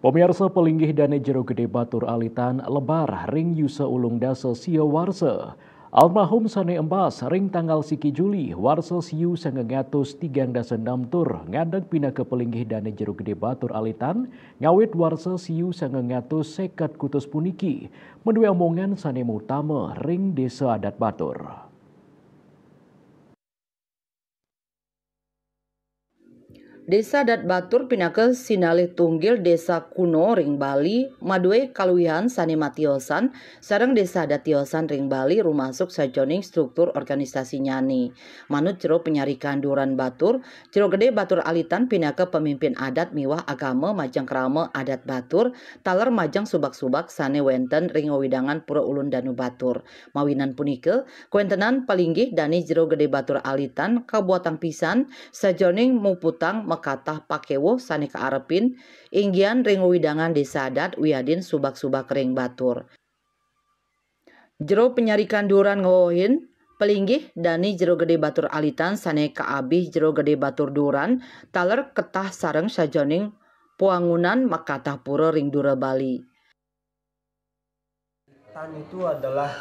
Pemirsa pelinggih dane jero gede batur alitan lebar ring yusa ulung dasa sio warsa. Almarhum sane embas ring tanggal siki Juli warsa siu sangangatus 3,6 tur ngadeg pina ke pelinggih dane jero gede batur alitan ngawit warsa siu sangangatus sekat kutus puniki mendue omongan sane utama ring desa adat batur. Desa adat batur pinake sinalih tunggil desa kuno ring Bali, madue kaluwihan sane matiosan, sareng desa adat tiosan ring Bali rumasuk sajoning struktur organisasi nyani. Manut jero penyarikan duran batur, jero gede batur alitan pinake pemimpin adat miwah agama majang krama adat batur, taler majang subak-subak sane wenten ring wewidangan pura ulun danu batur. Mawinan punike, kuentenan palinggih dani jero gede batur alitan kabuatan pisan sajoning muputang makatah pakewo sane kaarepin inggian ring widangan desa adat wiadin subak-subak ring batur. Jero penyarikan duran ngohin pelinggih dani jero gede batur alitan sane kaabih jero gede batur duran taler ketah sareng sajoning puangunan makatah pura ring dura Bali. Tan itu adalah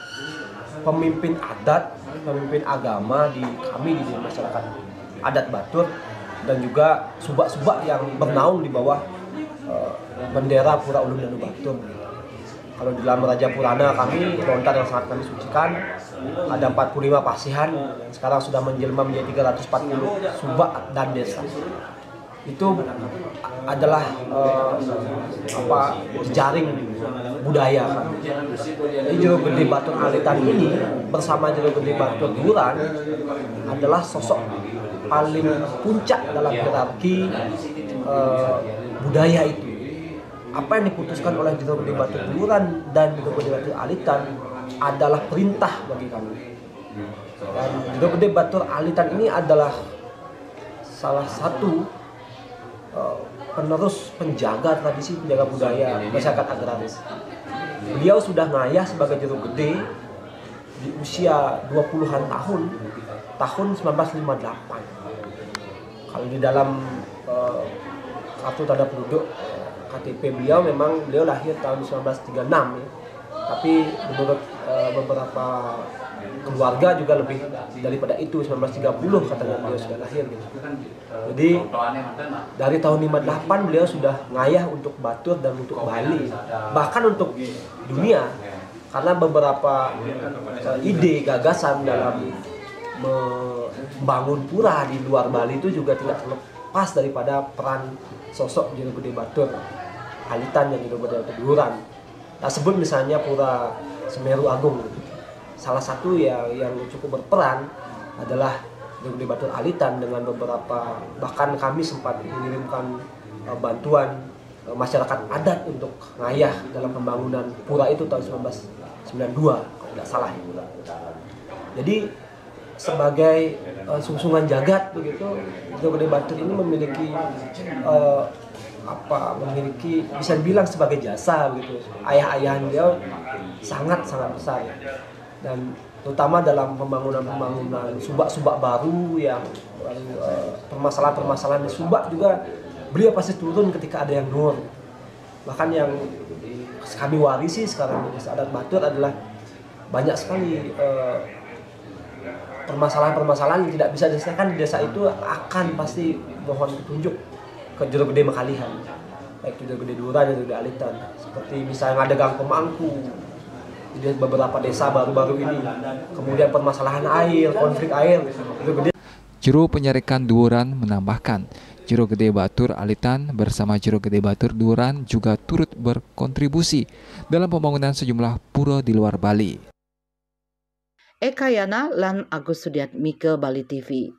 pemimpin adat, pemimpin agama di kami di masyarakat adat Batur dan juga subak-subak yang bernaung di bawah bendera Pura Ulun Danu Batur. Kalau di dalam Raja Purana kami, lontar yang sangat kami sucikan, ada 45 pasihan, sekarang sudah menjelma menjadi 340 subak dan desa. Itu adalah jejaring budaya kan. Jadi Jero Gede Batur Alitan ini bersama Jero Gede Batur Duran adalah sosok paling puncak dalam hierarki budaya itu. Apa yang diputuskan oleh Jero Gede Batur Duran dan Jero Gede Batur Alitan adalah perintah bagi kami. Dan Jero Gede Batur Alitan ini adalah salah satu penerus penjaga tradisi, penjaga budaya masyarakat agraris. Beliau sudah ngayah sebagai Jero Gede di usia 20-an tahun 1958. Kalau di dalam kartu tanda penduduk KTP beliau memang beliau lahir tahun 1936 ya. Tapi menurut beberapa keluarga juga lebih daripada itu, 1930 katanya beliau sudah lahir gitu. Jadi dari tahun 58 beliau sudah ngayah untuk Batur dan untuk Bali, bahkan untuk dunia, karena beberapa ide gagasan dalam membangun pura di luar Bali itu juga tidak terlepas daripada peran sosok Jero Gede Batur Alitan dan Jero Gede Batur Duran. Nah, sebut misalnya Pura Semeru Agung. Salah satu yang cukup berperan adalah Jero Gede Batur Alitan dengan beberapa, bahkan kami sempat mengirimkan bantuan masyarakat adat untuk ngayah dalam pembangunan pura itu tahun 1992 kalau tidak salah. Jadi sebagai sungsungan jagat begitu, Jero Gede Batur ini memiliki bisa dibilang sebagai jasa begitu. Ayah-ayahan beliau sangat besar dan terutama dalam pembangunan subak-subak baru yang permasalahan di subak juga beliau pasti turun ketika ada yang nur. Bahkan yang kami warisi sekarang di desa adat Batur adalah banyak sekali permasalahan yang tidak bisa diselesaikan di desa itu, akan pasti mohon petunjuk ke Jero Gede Makalihan, baik Jero Gede Duran dan Jero Gede Alitan. Seperti misalnya ada gang pemangku di beberapa desa baru-baru ini, kemudian permasalahan air, konflik air. Juru penyarikan Duran menambahkan, Jero Gede Batur Alitan bersama Jero Gede Batur Duran juga turut berkontribusi dalam pembangunan sejumlah pura di luar Bali. Eka Yana lan Agus Sudiatmike Bali TV.